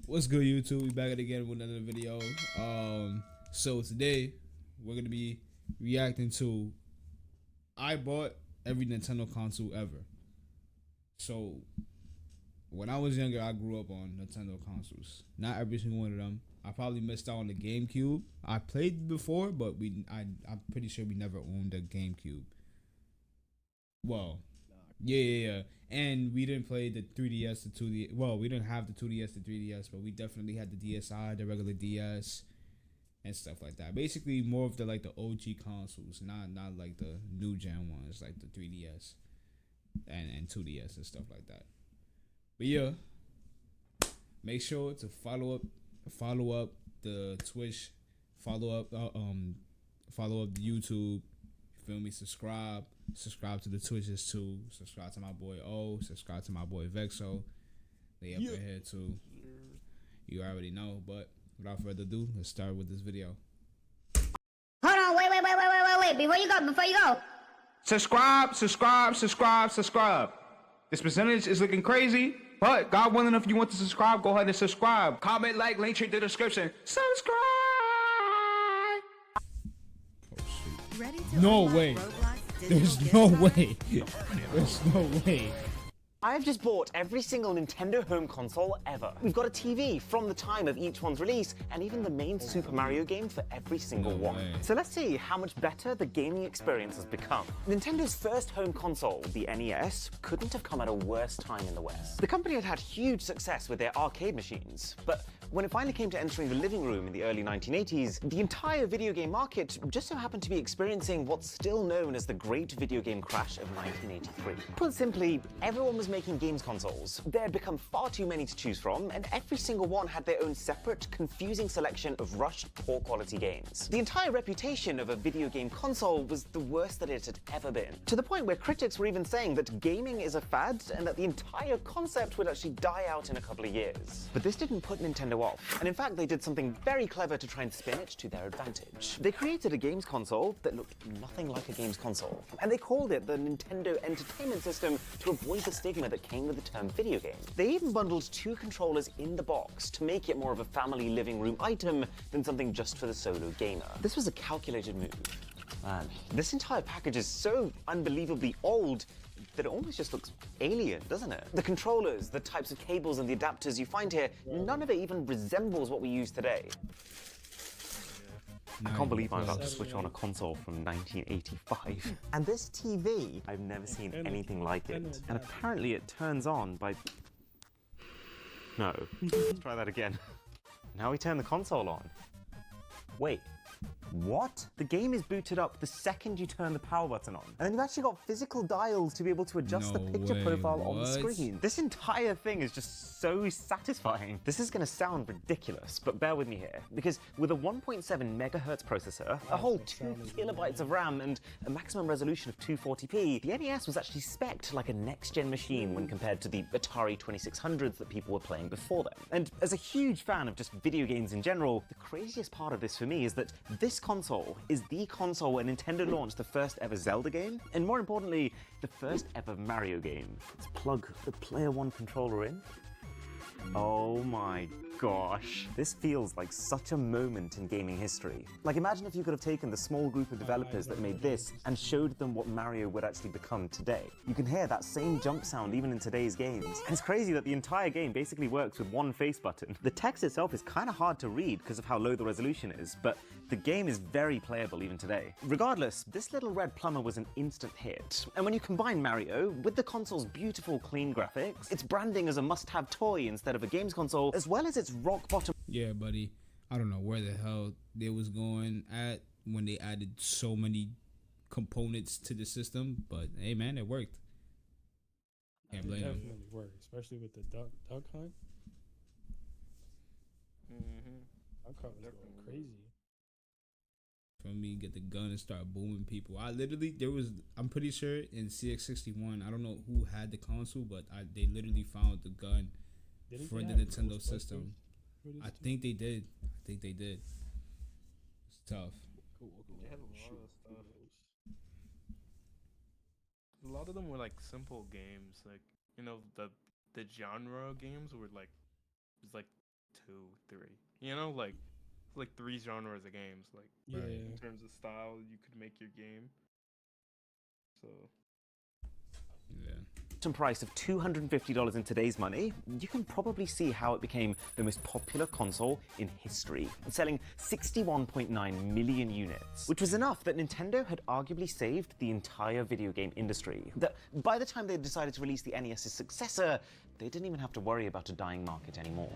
What's good, YouTube? We back at it again with another video. So today we're gonna be reacting to I bought every Nintendo console ever. So when I was younger, I grew up on Nintendo consoles. Not every single one of them. I probably missed out on the GameCube. I played before, but I'm pretty sure we never owned a GameCube. Well, yeah. And we didn't play the 3DS, the 2D. Well, we didn't have the 2DS, the 3DS, but we definitely had the DSi, the regular DS, and stuff like that. Basically, more of the the OG consoles, not like the new gen ones, like the 3DS and 2DS and stuff like that. But yeah, make sure to follow up the Twitch, follow up follow up the YouTube. Feel me? Subscribe to the Twitches too. Subscribe to my boy O. Subscribe to my boy Vexo. They up in here too. You already know. But without further ado, let's start with this video. Hold on, wait. Before you go. Subscribe. This percentage is looking crazy, but God willing, if you want to subscribe, go ahead and subscribe. Comment, like, link in the description. Subscribe. Oh shit. Ready to No unlock way. Roblox There's digital no gift way. There's no way. I've just bought every single Nintendo home console ever. We've got a TV from the time of each one's release, and even the main Super Mario game for every single No one. way. So let's see how much better the gaming experience has become. Nintendo's first home console, the NES, couldn't have come at a worse time in the West. The company had had huge success with their arcade machines, but when it finally came to entering the living room in the early 1980s, the entire video game market just so happened to be experiencing what's still known as the Great Video Game Crash of 1983. Put simply, everyone was making games consoles. There had become far too many to choose from, and every single one had their own separate, confusing selection of rushed, poor quality games. The entire reputation of a video game console was the worst that it had ever been, to the point where critics were even saying that gaming is a fad and that the entire concept would actually die out in a couple of years. But this didn't put Nintendo off, and in fact they did something very clever to try and spin it to their advantage. They created a games console that looked nothing like a games console, and they called it the Nintendo Entertainment System to avoid the stigma that came with the term video game. They even bundled two controllers in the box to make it more of a family living room item than something just for the solo gamer. This was a calculated move. Man, this entire package is so unbelievably old that it almost just looks alien, doesn't it? The controllers, the types of cables and the adapters you find here, none of it even resembles what we use today. I can't believe I'm about to switch on a console from 1985. And this TV, I've never seen anything like it. And apparently it turns on by... No. Let's try that again. Now we turn the console on. Wait. What? The game is booted up the second you turn the power button on. And then you've actually got physical dials to be able to adjust the No picture way, profile on the what? screen. This entire thing is just so satisfying. This is going to sound ridiculous, but bear with me here. Because with a 1.7 megahertz processor, a whole 2 kilobytes of RAM, and a maximum resolution of 240p, the NES was actually spec'd like a next-gen machine when compared to the Atari 2600s that people were playing before them. And as a huge fan of just video games in general, the craziest part of this for me is that this console is the console where Nintendo launched the first ever Zelda game, and more importantly, the first ever Mario game. Let's plug the Player One controller in. Oh my gosh. This feels like such a moment in gaming history. Like, imagine if you could have taken the small group of developers that made this and showed them what Mario would actually become today. You can hear that same jump sound even in today's games. And it's crazy that the entire game basically works with one face button. The text itself is kind of hard to read because of how low the resolution is, but the game is very playable even today. Regardless, this little red plumber was an instant hit. And when you combine Mario with the console's beautiful, clean graphics, its branding as a must-have toy instead of a games console, as well as its rock bottom. Yeah, buddy. I don't know where the hell they was going at when they added so many components to the system, but hey, man, it worked. Can't It blame them. definitely worked, especially with the duck hunt. Duck hunt was going crazy. For me, get the gun and start booming people. I'm pretty sure in CX61, I don't know who had the console, but they literally found the gun Didn't for they the have Nintendo Ghostbusters system. for this I too? think they did. It's tough. Cool, They had a lot shoot, of stuff. kudos. A lot of them were like simple games, like the genre games were like it's like 2, 3. You know, like 3 genres of games. Like Yeah. in terms of style, you could make your game. So Yeah. Price of $250 in today's money, you can probably see how it became the most popular console in history, selling 61.9 million units, which was enough that Nintendo had arguably saved the entire video game industry. That by the time they decided to release the NES's successor, they didn't even have to worry about a dying market anymore.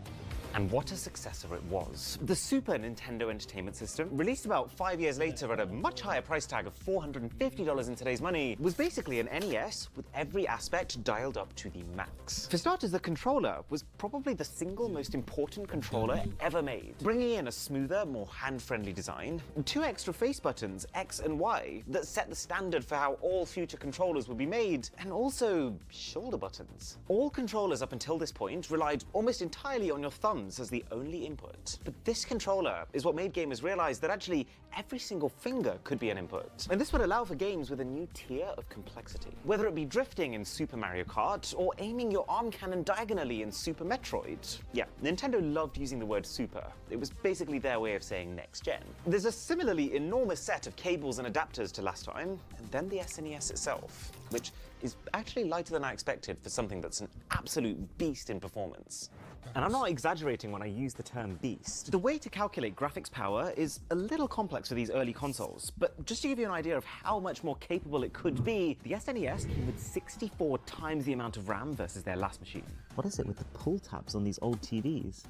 And what a successor it was. The Super Nintendo Entertainment System, released about 5 years later at a much higher price tag of $450 in today's money, was basically an NES with every aspect dialed up to the max. For starters, the controller was probably the single most important controller ever made, bringing in a smoother, more hand-friendly design, 2 extra face buttons, X and Y, that set the standard for how all future controllers would be made, and also shoulder buttons. All controllers up until this point relied almost entirely on your thumbs as the only input. But this controller is what made gamers realize that actually every single finger could be an input. And this would allow for games with a new tier of complexity. Whether it be drifting in Super Mario Kart or aiming your arm cannon diagonally in Super Metroid. Yeah, Nintendo loved using the word super. It was basically their way of saying next gen. There's a similarly enormous set of cables and adapters to last time, and then the SNES itself, which is actually lighter than I expected for something that's an absolute beast in performance. And I'm not exaggerating when I use the term beast. The way to calculate graphics power is a little complex for these early consoles, but just to give you an idea of how much more capable it could be, the SNES came with 64 times the amount of RAM versus their last machine. What is it with the pull tabs on these old TVs?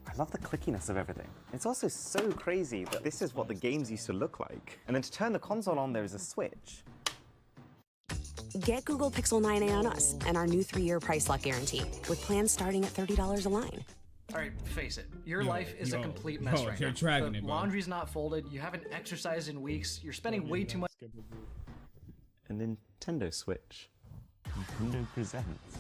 I love the clickiness of everything. It's also so crazy that this is what the games used to look like. And then to turn the console on, there is a switch. Get Google Pixel 9a on us and our new 3-year price lock guarantee with plans starting at $30 a line. All right, face it. Your life is a complete yo, mess right you're now. tracking The it, bro. laundry's not folded. You haven't exercised in weeks. You're spending way too much. A Nintendo Switch. Nintendo presents.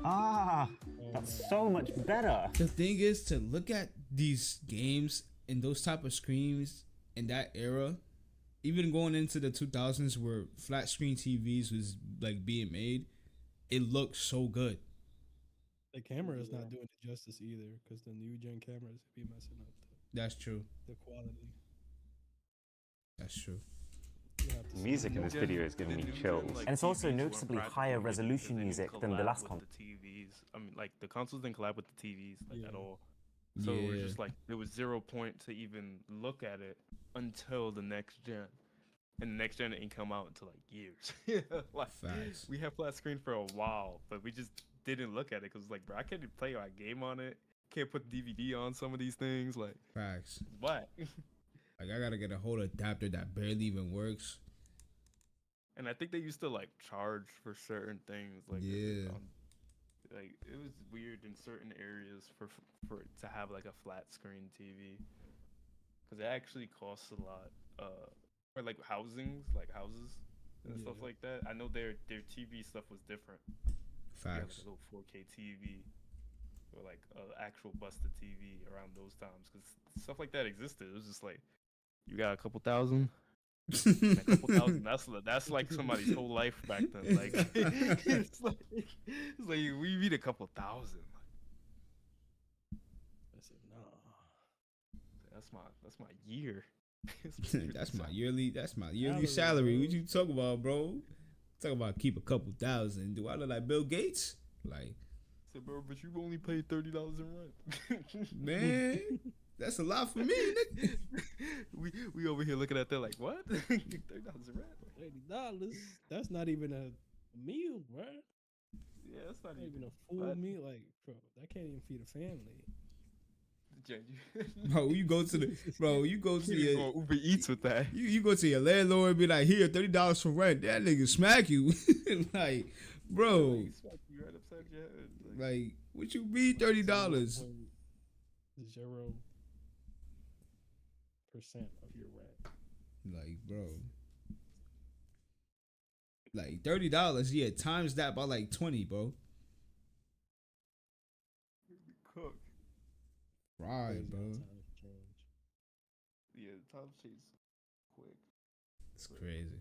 Ah, that's so much better. The thing is to look at these games and those type of screens in that era, even going into the 2000s where flat screen TVs was like being made, it looked so good. The camera is not doing it justice either, because the new gen cameras be messing up That's true. the quality. That's true. You have to The see music in it. this video is giving me chills. And it's also noticeably higher resolution music than the last console. The TVs. I mean, like the consoles didn't collab with the TVs at all. So it was Yeah. just like there was 0 point to even look at it until the next gen. And the next gen didn't come out until like years. Like Facts. we had flat screen for a while, but we just didn't look at it because like, bro, I can't even play my game on it. Can't put DVD on some of these things. Like, Facts. what? Like I gotta get a whole adapter that barely even works. And I think they used to like charge for certain things. Like, Yeah. Like it was weird in certain areas for it to have like a flat screen TV, because it actually costs a lot. Or like houses and stuff like that. I know their TV stuff was different. You had, like, Facts. a little 4K TV or like actual busted TV around those times, because stuff like that existed. It was just like, you got a couple thousand. And a couple thousand. That's like somebody's whole life back then. Like it's like we need a couple thousand. I said, nah. That's my year. That's my yearly salary. What you talking about, bro? Talk about keep a couple thousand. Do I look like Bill Gates? Like, So, bro, but you only paid $30 in rent. man, that's a lot for me, nigga. we over here looking at that like, what? $30 in rent? $30. That's not even a meal, bro. Yeah, that's not Not even a full what? meal. Like, bro, that can't even feed a family. Bro, you go to You your Uber Eats with that. you go to your landlord and be like, here, $30 for rent. That nigga smack you. Like, bro, You right upside your head. like, what you mean $30? 0% of your rent. Like, bro. Like $30, yeah, times that by like 20, bro. Cook. Right, Crazy bro. how times change. Yeah, the time change quick. It's crazy.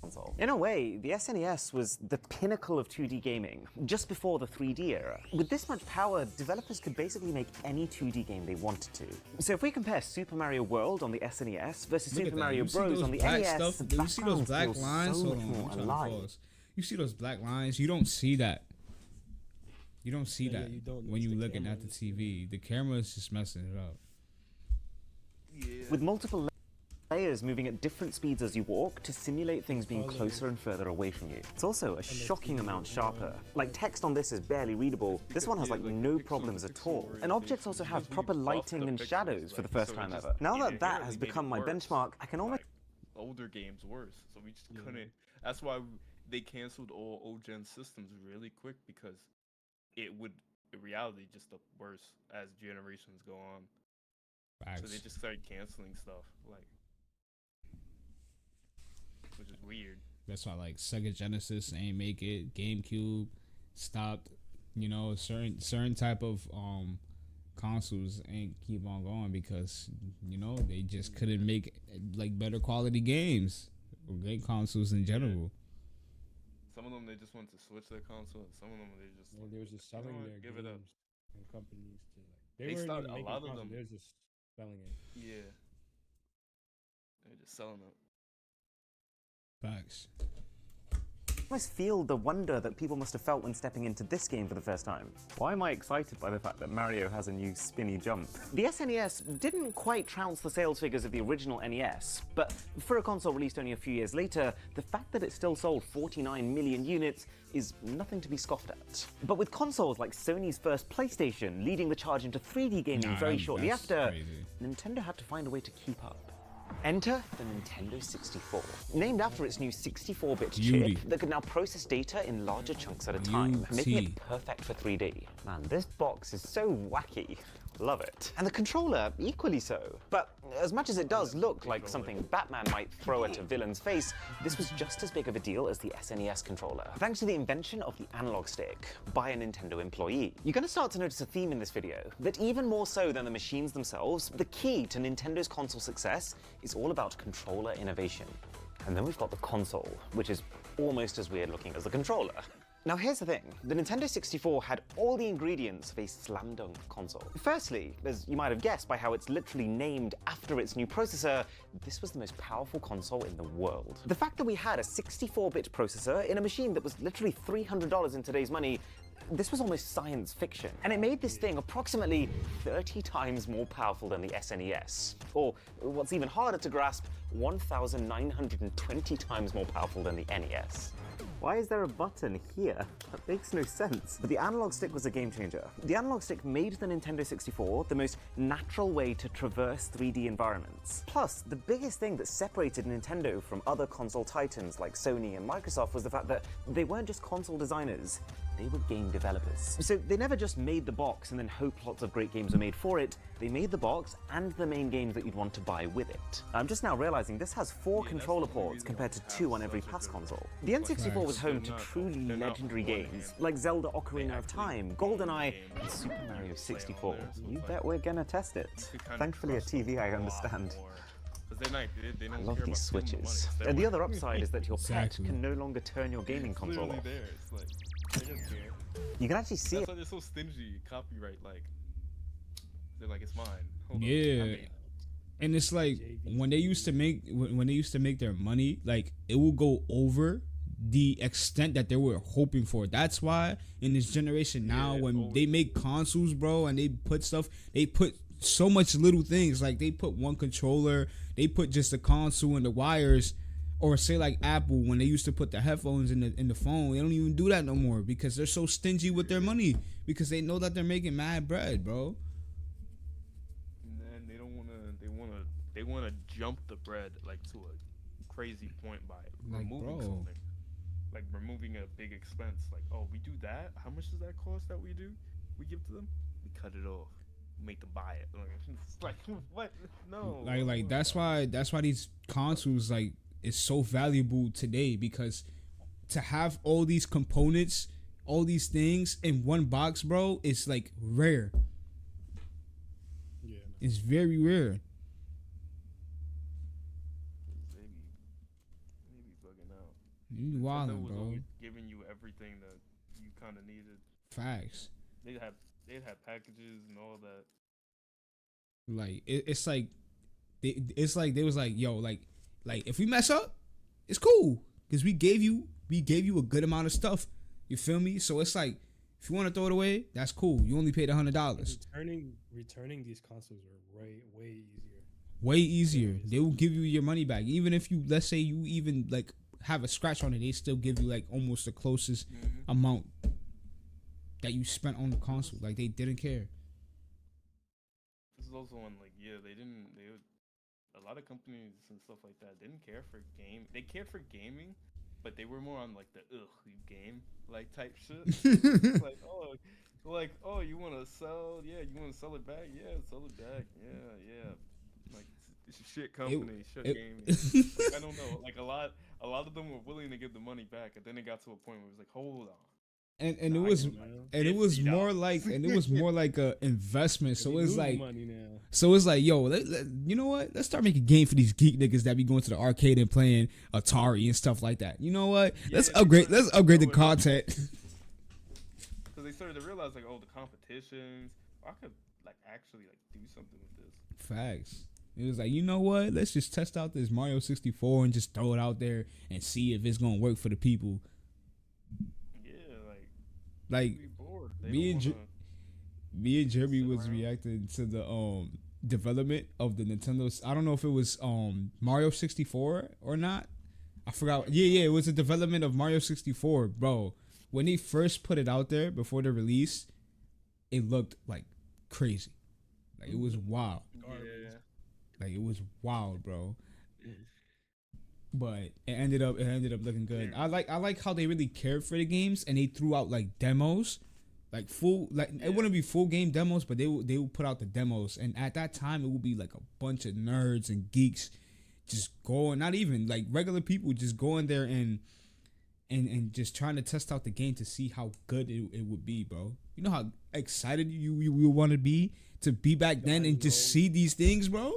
console. In a way, the SNES was the pinnacle of 2D gaming, just before the 3D era. With this much power, developers could basically make any 2D game they wanted to. So if we compare Super Mario World on the SNES versus Look at Super that. Mario You see Bros those on the black NES, stuff? the Do you see those backgrounds black feel lines? so Hold much on, more I'm trying to alive. pause. You see those black lines? You don't see that. You don't see Yeah, that you don't. when It's you the looking camera at the that's doing TV. The camera is just messing it up. With multiple layers moving at different speeds as you walk to simulate things being Colors. closer and further away from you. It's also a shocking amount sharper. Like, text on this is barely readable. This one has like no problems at all. And objects also have proper lighting and shadows for the first time ever. Now that that has become my benchmark, I can almost older games worse, so we just couldn't. That's why they canceled all old gen systems really quick, because it would in reality just look worse as generations go on. So they just started canceling stuff, like, which is weird. That's why like Sega Genesis ain't make it. GameCube stopped. You know, certain type of consoles ain't keep on going because you know they just couldn't make like better quality games or game consoles in general. Some of them they just want to switch their console, and some of them they just Well, they was just selling know what, their give games it up. and companies to like. They weren't started- even a making lot of consoles, them- They were just selling it. yeah, they're just selling it. Facts. almost feel the wonder that people must have felt when stepping into this game for the first time. Why am I excited by the fact that Mario has a new spinny jump? The SNES didn't quite trounce the sales figures of the original NES, but for a console released only a few years later, the fact that it still sold 49 million units is nothing to be scoffed at. But with consoles like Sony's first PlayStation leading the charge into 3D gaming very shortly that's after, crazy. Nintendo had to find a way to keep up. Enter the Nintendo 64. Named after its new 64-bit Beauty. chip that could now process data in larger chunks at a time, making it perfect for 3D. Man, this box is so wacky. Love it. And the controller, equally so. But as much as it does look like something Batman might throw at a villain's face, this was just as big of a deal as the SNES controller, thanks to the invention of the analog stick by a Nintendo employee. You're going to start to notice a theme in this video, that even more so than the machines themselves, the key to Nintendo's console success is all about controller innovation. And then we've got the console, which is almost as weird looking as the controller. Now here's the thing, the Nintendo 64 had all the ingredients of a slam dunk console. Firstly, as you might have guessed by how it's literally named after its new processor, this was the most powerful console in the world. The fact that we had a 64-bit processor in a machine that was literally $300 in today's money, this was almost science fiction. And it made this thing approximately 30 times more powerful than the SNES. Or, what's even harder to grasp, 1,920 times more powerful than the NES. Why is there a button here? That makes no sense. But the analog stick was a game changer. The analog stick made the Nintendo 64 the most natural way to traverse 3D environments. Plus, the biggest thing that separated Nintendo from other console titans like Sony and Microsoft was the fact that they weren't just console designers, they were game developers. So they never just made the box and then hoped lots of great games were made for it. They made the box and the main games that you'd want to buy with it. I'm just now realizing this has 4 controller ports compared to 2 on every past console. The N64 was home to truly legendary games like Zelda Ocarina of Time, GoldenEye, and Super Mario 64. You bet we're gonna test it. Thankfully a TV, I understand. They I don't love care these about spending money. switches. It's their And the money. other upside is that your pet Exactly. can no longer turn your gaming It's console literally off. theirs, like, they don't care. You can actually see That's it. why they're so stingy. Copyright, like, they're like, it's mine. Hold on. Yeah. I mean, And it's like when they used to make their money, like it will go over the extent that they were hoping for. That's why in this generation now, Yeah, when always. they make consoles, bro, and they put stuff, they put so much little things. Like they put one controller, they put just the console and the wires, or say like Apple when they used to put the headphones in the phone. They don't even do that no more because they're so stingy with their money because they know that they're making mad bread, bro. and then they wanna jump the bread like to a crazy point by Like, removing bro. something, like removing a big expense. Like, oh, we do that. How much does that cost that we do? We give to them. We cut it off. We make them buy it. Like, it's like what? No. Like that's why these consoles like is so valuable today, because to have all these components, all these things in one box, bro, it's like rare. Yeah. No. It's very rare. They be bugging out. You Nintendo wildin', was bro. always giving you everything that you kind of needed. Facts. They'd have packages and all that. Like it's like they was like, yo, like if we mess up, it's cool because we gave you a good amount of stuff. You feel me? So it's like if you want to throw it away, that's cool. You only paid $100. Returning these consoles are way easier. Way easier. They will give you your money back. Even if you, let's say you even like have a scratch on it, they still give you like almost the closest amount that you spent on the console. Like they didn't care. This is also one like a lot of companies and stuff like that didn't care for game. They cared for gaming, but they were more on like the you game like type shit. It's like oh you want to sell it back, sell it back, like shit company, gaming. Like, I don't know, like a lot of them were willing to give the money back, and then it got to a point where it was like, hold on. And it was more like a investment. So it's like money now. So it's like, yo, you know what? Let's start making a game for these geek niggas that be going to the arcade and playing Atari and stuff like that. You know what? Let's upgrade the content. Because they started to realize like, oh, the competitions. I could like actually like do something with this. Facts. It was like, you know what? Let's just test out this Mario 64 and just throw it out there and see if it's gonna work for the people. Like me and Jeremy was reacting to the development of the Nintendo. I don't know if it was Mario 64 or not. I forgot. Yeah, it was the development of Mario 64, bro. When they first put it out there before the release, it looked like crazy. Like it was wild. Yeah. Like it was wild, bro. But it ended up looking good. I like how they really cared for the games and they threw out like demos, like full it wouldn't be full game demos, but they would put out the demos, and at that time it would be like a bunch of nerds and geeks just going, not even like regular people, just going there and just trying to test out the game to see how good it would be, bro. You know how excited you want to be back then and just see these things, bro.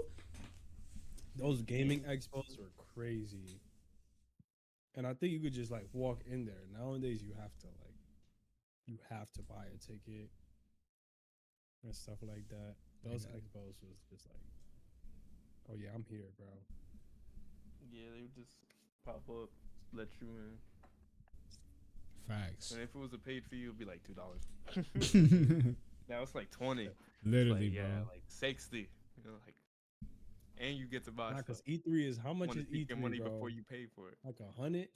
Those gaming expos were crazy, and I think you could just like walk in there. Nowadays, you have to buy a ticket and stuff like that. Those expos was just like, oh yeah, I'm here, bro. Yeah, they would just pop up, let you in. Facts. And if it was a paid fee, it would be like $2. Now it's like 20. Literally, like, bro. Yeah, like 60. You know, like, and you get to buy Because stuff. E3 is how much is E3, your money bro? before you pay for it. Like 100.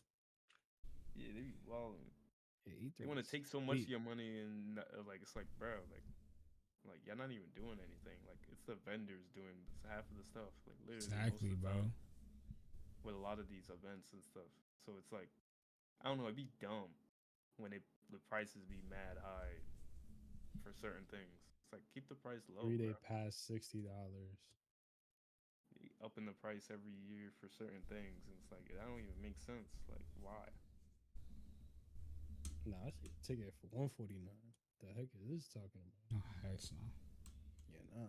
Yeah, they be wilding. Yeah, E3 They want to is take so much of sweet. your money and like it's like, bro, like you're not even doing anything. Like it's the vendors doing half of the stuff. Like literally, Exactly, most of the bro. time with a lot of these events and stuff. So it's like, I don't know, it'd be dumb when the prices be mad high for certain things. It's like keep the price low. 3-day Bro. pass $60. Upping the price every year for certain things, and it's like that don't even make sense. Like why? Nah, I see a ticket for $149. The heck is this talking about? Oh, heck no. Yeah, nah.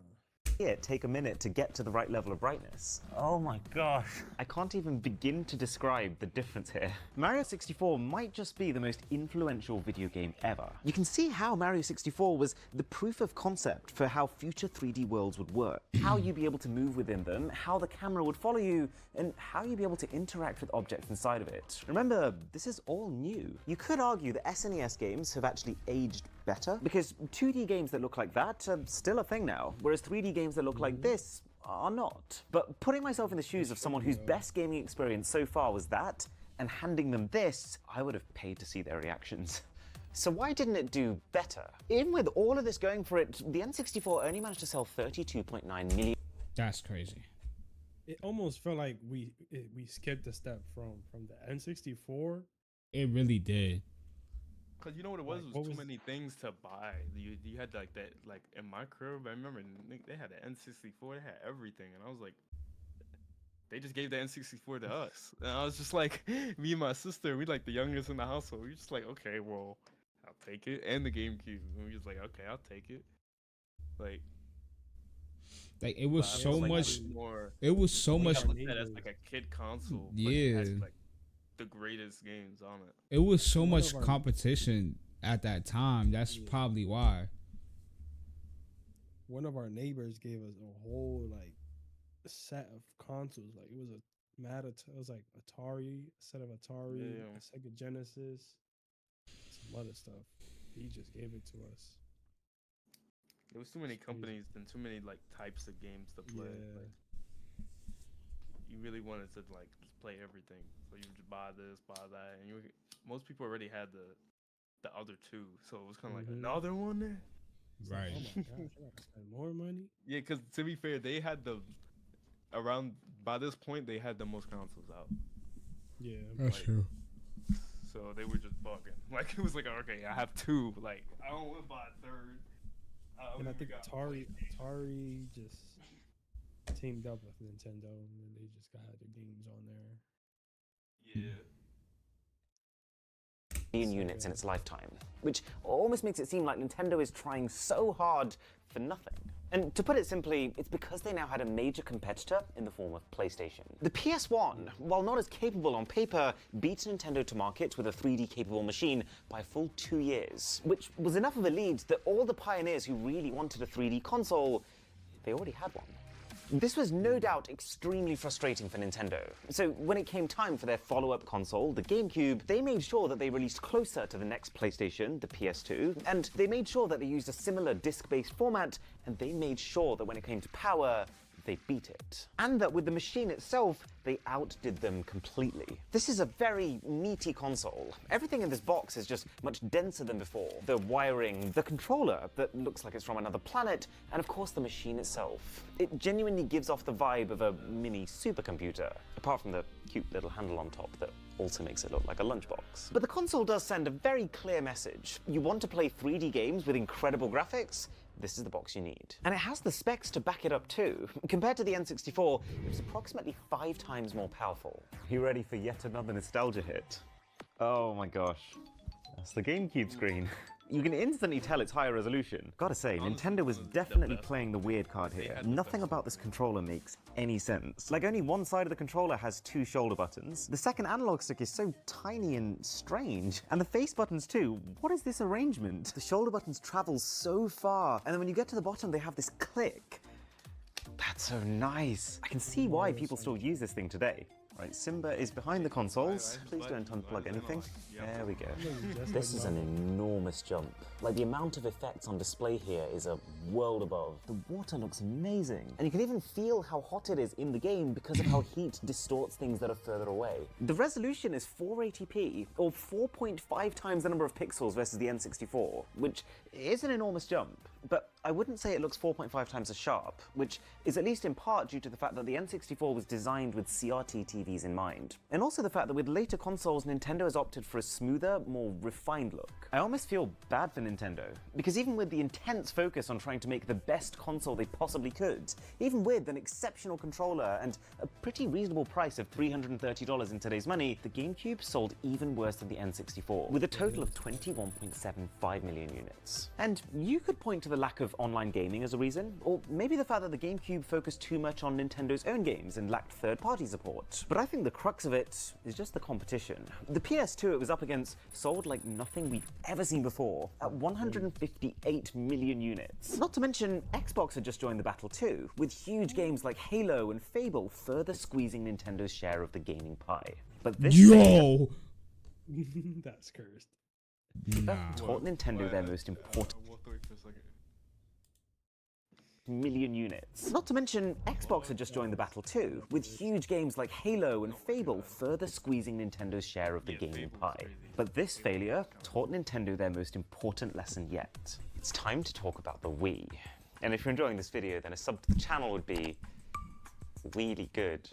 Here, take a minute to get to the right level of brightness. Oh my gosh. I can't even begin to describe the difference here. Mario 64 might just be the most influential video game ever. You can see how Mario 64 was the proof of concept for how future 3D worlds would work, how you'd be able to move within them, how the camera would follow you, and how you'd be able to interact with objects inside of it. Remember, this is all new. You could argue that SNES games have actually aged better, because 2D games that look like that are still a thing now, whereas 3D games that look like this are not. But putting myself in the shoes of someone whose best gaming experience so far was that, and handing them this, I would have paid to see their reactions. So why didn't it do better? Even with all of this going for it, the N64 only managed to sell 32.9 million. That's crazy. It almost felt like we skipped a step from the N64. It really did. Cause you know what it was? Like, It what was too was- many things to buy. You had like that, like in my crib. I remember they had the N64. They had everything, and I was like, they just gave the N64 to us, and I was just like, me and my sister, we like the youngest in the household. We just like, okay, well, I'll take it, and the GameCube. And we just like, okay, I'll take it. Like Like it was but I so feel like much. more. It was so we much. got looked at as like a kid console. but it Yeah. has, like the greatest games on it. It was so One much of our- competition at that time. That's probably why. One of our neighbors gave us a whole like set of consoles. Like it was a it was like Atari, a set of Atari, Yeah. a Sega Genesis, some other stuff. He just gave it to us. There was too many It's crazy. companies and too many like types of games to play. Yeah. Like, you really wanted to like just play everything, so you just buy this, buy that, and most people already had the other two, so it was kind of like Mhm. another one there. It's like, Right. oh my gosh, I gotta spend more money. Yeah, because to be fair, they had by this point they had the most consoles out, Yeah. That's like- true. so they were just bugging. Like it was like, okay, I have two, like I don't want to buy a third. And I we think got Atari just teamed up with Nintendo and they just got their games on there. yeah. Million units in its lifetime, which almost makes it seem like Nintendo is trying so hard for nothing. And to put it simply, it's because they now had a major competitor in the form of PlayStation. The PS1, while not as capable on paper, beat Nintendo to market with a 3D capable machine by a full 2 years, which was enough of a lead that all the pioneers who really wanted a 3D console, they already had one. This was no doubt extremely frustrating for Nintendo. So when it came time for their follow-up console, the GameCube, they made sure that they released closer to the next PlayStation, the PS2, and they made sure that they used a similar disc-based format, and they made sure that when it came to power, they beat it. And that with the machine itself, they outdid them completely. This is a very meaty console. Everything in this box is just much denser than before. The wiring, the controller that looks like it's from another planet, and of course the machine itself. It genuinely gives off the vibe of a mini supercomputer, apart from the cute little handle on top that also makes it look like a lunchbox. But the console does send a very clear message. You want to play 3D games with incredible graphics? This is the box you need. And it has the specs to back it up too. Compared to the N64, it was approximately 5 times more powerful. You ready for yet another nostalgia hit? Oh my gosh. That's the GameCube screen. You can instantly tell it's higher resolution. Gotta say, Nintendo was definitely playing the weird card here. Nothing about this controller makes any sense. Like, only one side of the controller has 2 shoulder buttons. The second analog stick is so tiny and strange. And the face buttons too. What is this arrangement? The shoulder buttons travel so far, and then when you get to the bottom, they have this click. That's so nice. I can see why people still use this thing today. Right, Simba is behind the consoles. Please don't unplug anything. There we go. This is an enormous jump. Like, the amount of effects on display here is a world above. The water looks amazing. And you can even feel how hot it is in the game because of how heat distorts things that are further away. The resolution is 480p, or 4.5 times the number of pixels versus the N64, which is an enormous jump. But I wouldn't say it looks 4.5 times as sharp, which is at least in part due to the fact that the N64 was designed with CRT TVs in mind. And also the fact that with later consoles, Nintendo has opted for a smoother, more refined look. I almost feel bad for Nintendo, because even with the intense focus on trying to make the best console they possibly could, even with an exceptional controller and a pretty reasonable price of $330 in today's money, the GameCube sold even worse than the N64, with a total of 21.75 million units. And you could point to the lack of online gaming as a reason, or maybe the fact that the GameCube focused too much on Nintendo's own games and lacked third-party support. But I think the crux of it is just the competition. The PS2 it was up against sold like nothing we've ever seen before, at 158 million units. Not to mention, Xbox had just joined the battle too, with huge games like Halo and Fable further squeezing Nintendo's share of the gaming pie. But this Yo. That's cursed. Nah. taught Nintendo their most important Walk away for a second. million units. Not to mention, Xbox had just joined the battle too, with huge games like Halo and Fable further squeezing Nintendo's share of the gaming pie. But this failure taught Nintendo their most important lesson yet. It's time to talk about the Wii. And if you're enjoying this video, then a sub to the channel would be really good.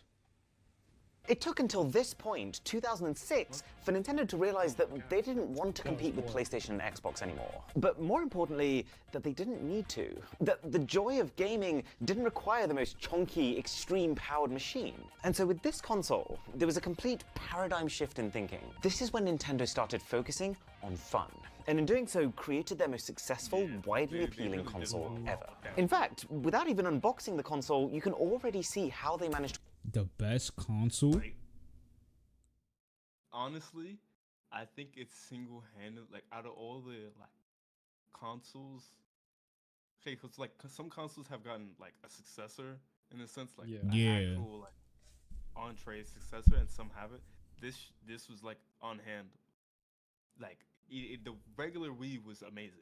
It took until this point, 2006, for Nintendo to realize that they didn't want to compete with PlayStation and Xbox anymore. But more importantly, that they didn't need to. That the joy of gaming didn't require the most chonky, extreme-powered machine. And so with this console, there was a complete paradigm shift in thinking. This is when Nintendo started focusing on fun. And in doing so, created their most successful, widely appealing console ever. In fact, without even unboxing the console, you can already see how they managed The best console? honestly, I think it's single-handed. Like out of all the like consoles, okay, because like 'cause some consoles have gotten like a successor in a sense, like an Yeah. actual like entree successor, and some haven't. This was like on hand. Like the regular Wii was amazing.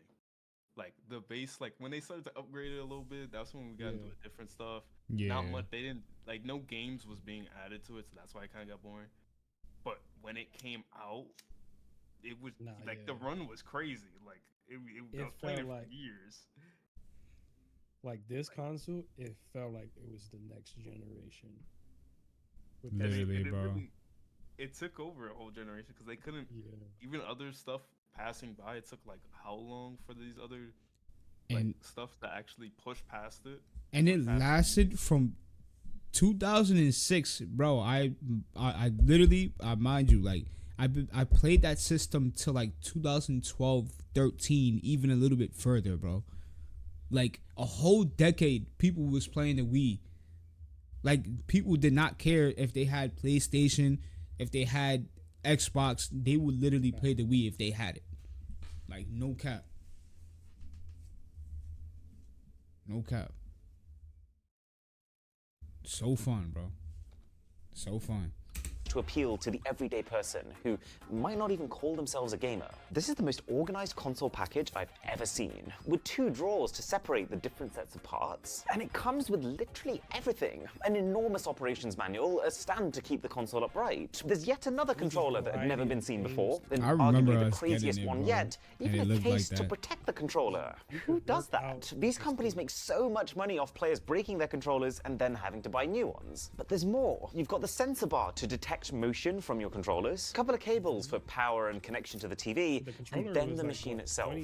Like the base, like when they started to upgrade it a little bit, that's when we got into different stuff. Yeah. Not much. They didn't like no games was being added to it, so that's why it kind of got boring. But when it came out, it was the run was crazy. Like it I was playing it for years. Like this console, it felt like it was the next generation. With Literally, bro. It took over a whole generation because they couldn't even other stuff passing by. It took like how long for these other like, stuff to actually push past it? And it lasted from 2006, bro. I literally, mind you, like I played that system till like 2012, 13, even a little bit further, bro. Like a whole decade, people was playing the Wii. Like people did not care if they had PlayStation, if they had Xbox, they would literally play the Wii if they had it. Like no cap. No cap. So fun, bro. So fun. To appeal to the everyday person who might not even call themselves a gamer. This is the most organized console package I've ever seen, with 2 drawers to separate the different sets of parts. And it comes with literally everything. An enormous operations manual, a stand to keep the console upright. There's yet another controller that had never been seen before, and I remember arguably the us craziest getting it, one bro. yet, even And a it looked case like to that. protect the controller. Who does that? These companies make so much money off players breaking their controllers and then having to buy new ones. But there's more. You've got the sensor bar to detect motion from your controllers, a couple of cables for power and connection to the TV, and then the machine itself.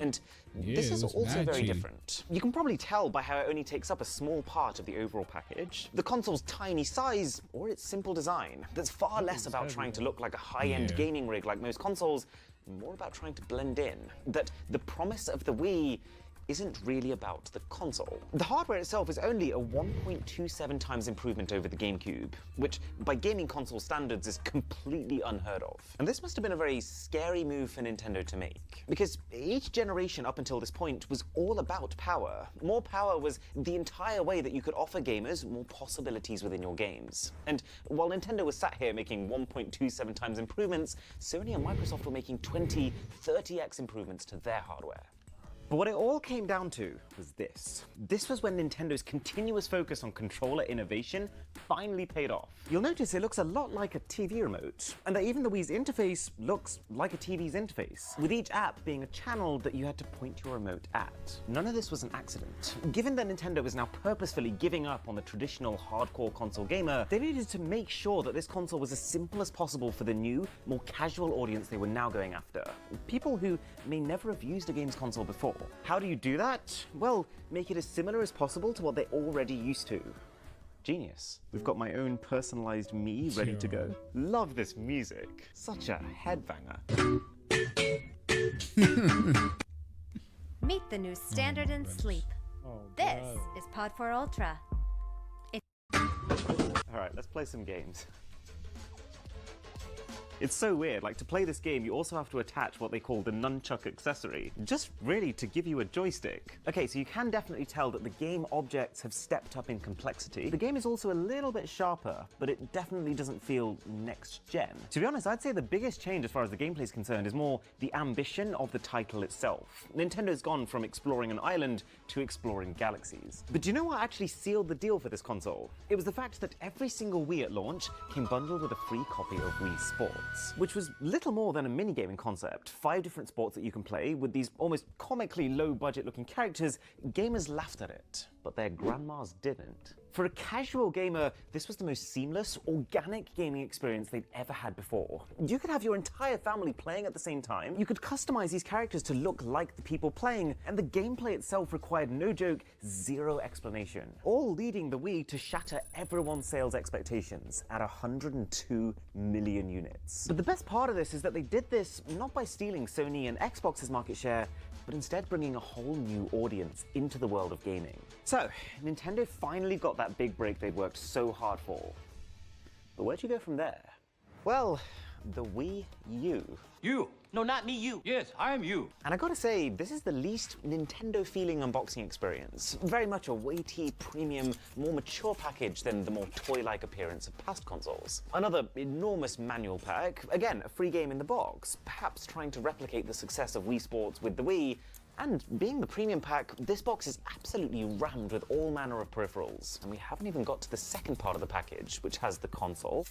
And this is also very different. You can probably tell by how it only takes up a small part of the overall package. The console's tiny size, or its simple design, that's far less about trying to look like a high-end gaming rig like most consoles, more about trying to blend in. That the promise of the Wii isn't really about the console. The hardware itself is only a 1.27 times improvement over the GameCube, which by gaming console standards is completely unheard of. And this must have been a very scary move for Nintendo to make, because each generation up until this point was all about power. More power was the entire way that you could offer gamers more possibilities within your games. And while Nintendo was sat here making 1.27 times improvements, Sony and Microsoft were making 20, 30x improvements to their hardware. But what it all came down to was this. This was when Nintendo's continuous focus on controller innovation finally paid off. You'll notice it looks a lot like a TV remote, and that even the Wii's interface looks like a TV's interface, with each app being a channel that you had to point your remote at. None of this was an accident. Given that Nintendo was now purposefully giving up on the traditional hardcore console gamer, they needed to make sure that this console was as simple as possible for the new, more casual audience they were now going after. People who may never have used a games console before. How do you do that? Well, make it as similar as possible to what they're already used to. Genius. We've got my own personalized me ready to go. Love this music. Such a headbanger. Meet the new standard in sleep. This is Pod 4 Ultra. Alright, let's play some games. It's so weird, like to play this game you also have to attach what they call the nunchuck accessory, just really to give you a joystick. Okay, so you can definitely tell that the game objects have stepped up in complexity. The game is also a little bit sharper, but it definitely doesn't feel next gen. To be honest, I'd say the biggest change as far as the gameplay is concerned is more the ambition of the title itself. Nintendo's gone from exploring an island to exploring galaxies. But do you know what actually sealed the deal for this console? It was the fact that every single Wii at launch came bundled with a free copy of Wii Sports, which was little more than a mini-gaming concept. 5 different sports that you can play with these almost comically low-budget looking characters. Gamers laughed at it, but their grandmas didn't. For a casual gamer, this was the most seamless, organic gaming experience they'd ever had before. You could have your entire family playing at the same time, you could customize these characters to look like the people playing, and the gameplay itself required, no joke, 0 explanation. All leading the Wii to shatter everyone's sales expectations at 102 million units. But the best part of this is that they did this not by stealing Sony and Xbox's market share, but instead bringing a whole new audience into the world of gaming. So, Nintendo finally got that big break they'd worked so hard for. But where'd you go from there? Well, the Wii U. You. No, not me, you. Yes, I am you. And I gotta say, this is the least Nintendo-feeling unboxing experience. Very much a weighty, premium, more mature package than the more toy-like appearance of past consoles. Another enormous manual pack, again, a free game in the box, perhaps trying to replicate the success of Wii Sports with the Wii. And being the premium pack, this box is absolutely rammed with all manner of peripherals. And we haven't even got to the second part of the package, which has the console.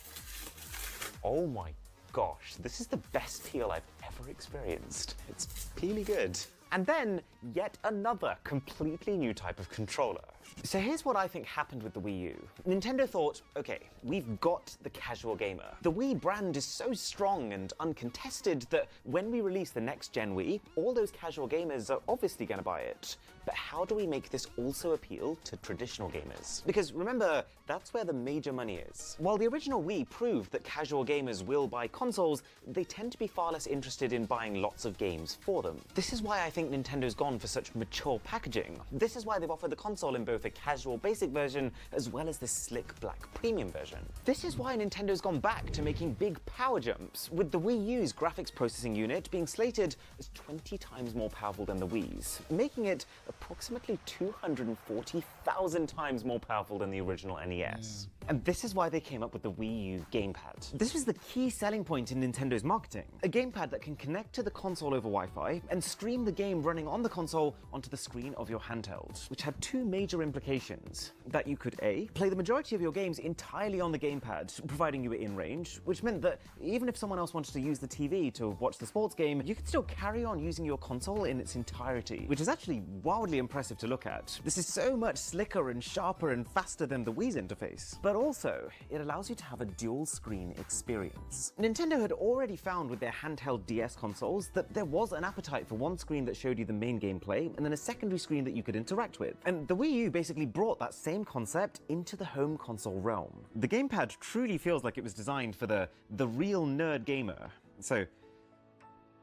Oh my gosh, this is the best peel I've ever experienced. It's really good. And then, yet another completely new type of controller. So here's what I think happened with the Wii U. Nintendo thought, okay, we've got the casual gamer. The Wii brand is so strong and uncontested that when we release the next gen Wii, all those casual gamers are obviously gonna buy it. But how do we make this also appeal to traditional gamers? Because remember, that's where the major money is. While the original Wii proved that casual gamers will buy consoles, they tend to be far less interested in buying lots of games for them. This is why I think Nintendo's gone for such mature packaging. This is why they've offered the console in both a casual basic version as well as the slick black premium version. This is why Nintendo's gone back to making big power jumps, with the Wii U's graphics processing unit being slated as 20 times more powerful than the Wii's, making it approximately 240,000 times more powerful than the original NES. And this is why they came up with the Wii U gamepad. This was the key selling point in Nintendo's marketing. A gamepad that can connect to the console over Wi-Fi and stream the game running on the console onto the screen of your handheld, which had two major implications. That you could A, play the majority of your games entirely on the gamepad, providing you were in range, which meant that even if someone else wanted to use the TV to watch the sports game, you could still carry on using your console in its entirety, which is actually wildly impressive to look at. This is so much slicker and sharper and faster than the Wii's interface. But also, it allows you to have a dual screen experience. Nintendo had already found with their handheld DS consoles that there was an appetite for one screen that showed you the main gameplay and then a secondary screen that you could interact with. And the Wii U basically brought that same concept into the home console realm. The gamepad truly feels like it was designed for the real nerd gamer. So,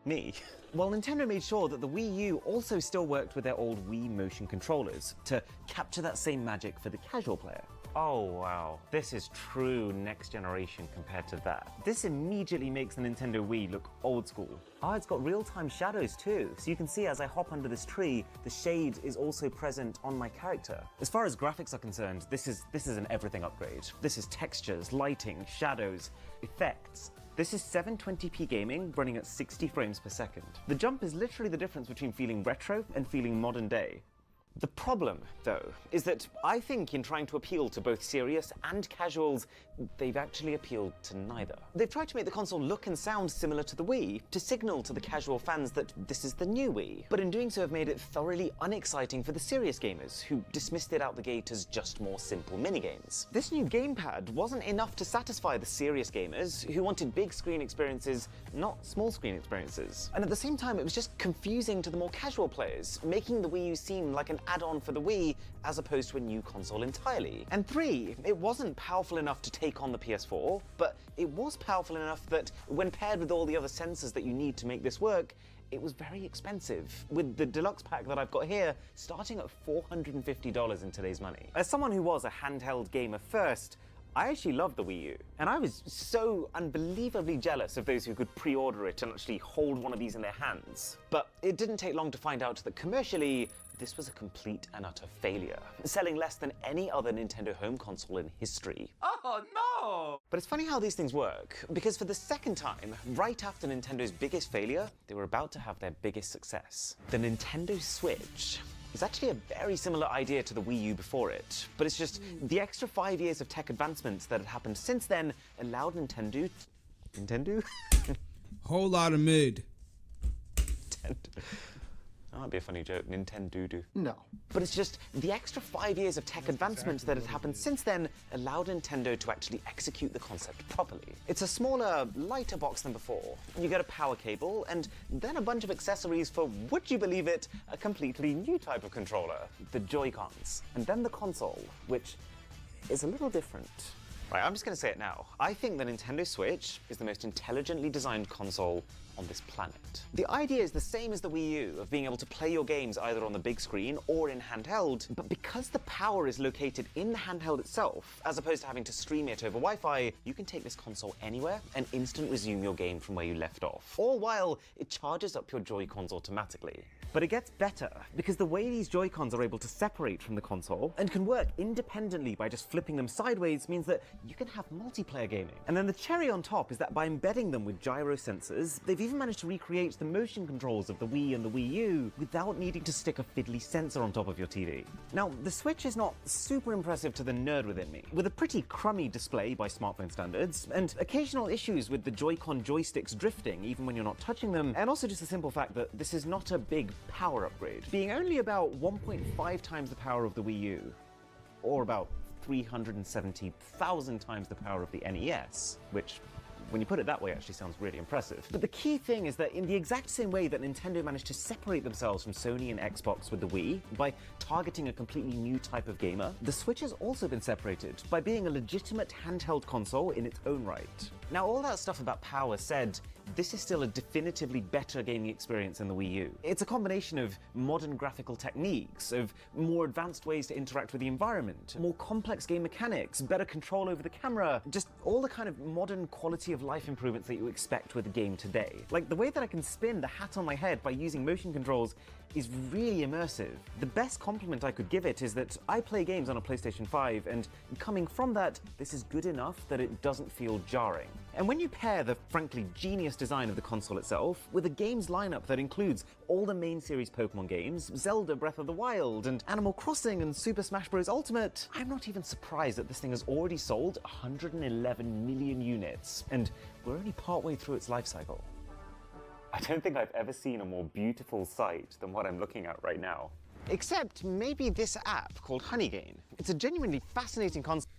me. While Nintendo made sure that the Wii U also still worked with their old Wii motion controllers to capture that same magic for the casual player. Oh wow, this is true next generation compared to that. This immediately makes the Nintendo Wii look old school. Ah, it's got real-time shadows too, so you can see as I hop under this tree, the shade is also present on my character. As far as graphics are concerned, this is an everything upgrade. This is textures, lighting, shadows, effects. This is 720p gaming running at 60 frames per second. The jump is literally the difference between feeling retro and feeling modern day. The problem, though, is that I think in trying to appeal to both serious and casuals, they've actually appealed to neither. They've tried to make the console look and sound similar to the Wii, to signal to the casual fans that this is the new Wii, but in doing so have made it thoroughly unexciting for the serious gamers, who dismissed it out the gate as just more simple minigames. This new gamepad wasn't enough to satisfy the serious gamers, who wanted big screen experiences, not small screen experiences. And at the same time, it was just confusing to the more casual players, making the Wii U seem like an add-on for the Wii as opposed to a new console entirely. And 3, it wasn't powerful enough to take on the PS4, but it was powerful enough that when paired with all the other sensors that you need to make this work, it was very expensive, with the deluxe pack that I've got here starting at $450 in today's money. As someone who was a handheld gamer first, I actually loved the Wii U, and I was so unbelievably jealous of those who could pre-order it and actually hold one of these in their hands. But it didn't take long to find out that commercially, this was a complete and utter failure, selling less than any other Nintendo home console in history. Oh no! But it's funny how these things work, because for the second time, right after Nintendo's biggest failure, they were about to have their biggest success. The Nintendo Switch is actually a very similar idea to the Wii U before it, but it's just the extra 5 years of tech advancements that had happened since then allowed Nintendo? Whole lot of mid. That might be a funny joke, Nintendo. No. But it's just the extra 5 years of tech advancements that had happened since then allowed Nintendo to actually execute the concept properly. It's a smaller, lighter box than before. You get a power cable, and then a bunch of accessories for, would you believe it, a completely new type of controller, the Joy-Cons. And then the console, which is a little different. Right, I'm just going to say it now. I think the Nintendo Switch is the most intelligently designed console on this planet. The idea is the same as the Wii U, of being able to play your games either on the big screen or in handheld, but because the power is located in the handheld itself, as opposed to having to stream it over Wi-Fi, you can take this console anywhere and instant resume your game from where you left off, all while it charges up your Joy-Cons automatically. But it gets better, because the way these Joy-Cons are able to separate from the console and can work independently by just flipping them sideways means that you can have multiplayer gaming. And then the cherry on top is that by embedding them with gyro sensors, they've even managed to recreate the motion controls of the Wii and the Wii U without needing to stick a fiddly sensor on top of your TV. Now, the Switch is not super impressive to the nerd within me, with a pretty crummy display by smartphone standards, and occasional issues with the Joy-Con joysticks drifting even when you're not touching them, and also just the simple fact that this is not a big power upgrade, being only about 1.5 times the power of the Wii U, or about 370,000 times the power of the NES, which, when you put it that way, actually sounds really impressive. But the key thing is that in the exact same way that Nintendo managed to separate themselves from Sony and Xbox with the Wii by targeting a completely new type of gamer, the Switch has also been separated by being a legitimate handheld console in its own right. Now, all that stuff about power said, this is still a definitively better gaming experience than the Wii U. It's a combination of modern graphical techniques, of more advanced ways to interact with the environment, more complex game mechanics, better control over the camera, just all the kind of modern quality of life improvements that you expect with a game today. Like, the way that I can spin the hat on my head by using motion controls is really immersive. The best compliment I could give it is that I play games on a PlayStation 5, and coming from that, this is good enough that it doesn't feel jarring. And when you pair the frankly genius design of the console itself with a games lineup that includes all the main series Pokemon games, Zelda Breath of the Wild, and Animal Crossing and Super Smash Bros. Ultimate, I'm not even surprised that this thing has already sold 111 million units, and we're only partway through its life cycle. I don't think I've ever seen a more beautiful sight than what I'm looking at right now. Except maybe this app called Honeygain. It's a genuinely fascinating concept.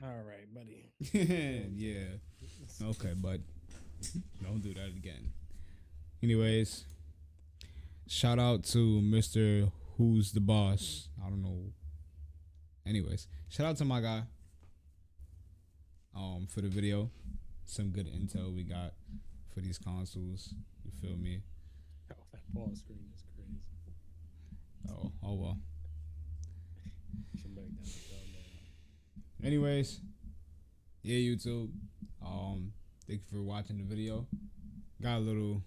All right, buddy. Yeah. Okay, bud. Don't do that again. Anyways, shout out to Mr. Who's the Boss. I don't know. Anyways, shout out to my guy for the video. Some good intel we got for these consoles. You feel me? Oh, that pause screen is crazy. Oh well. Anyways, yeah, YouTube. Thank you for watching the video. Got a little,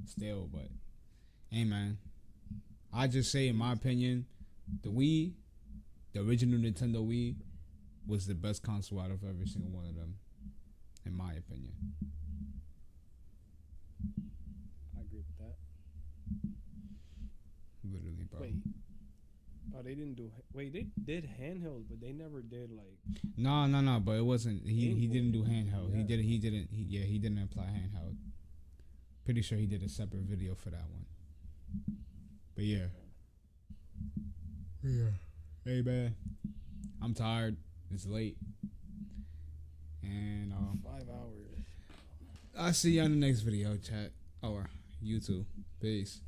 stale, but hey, man. I just say, in my opinion, the Wii, the original Nintendo Wii, was the best console out of every single one of them, in my opinion. I agree with that. Literally, bro. Wait. Oh, they didn't do. Wait, they did handheld, but they never did like. No. But it wasn't. He didn't do handheld. Yeah. He didn't apply handheld. Pretty sure he did a separate video for that one. But yeah. Hey man, I'm tired. It's late. And 5 hours. I'll see you on the next video, chat, or YouTube. Peace.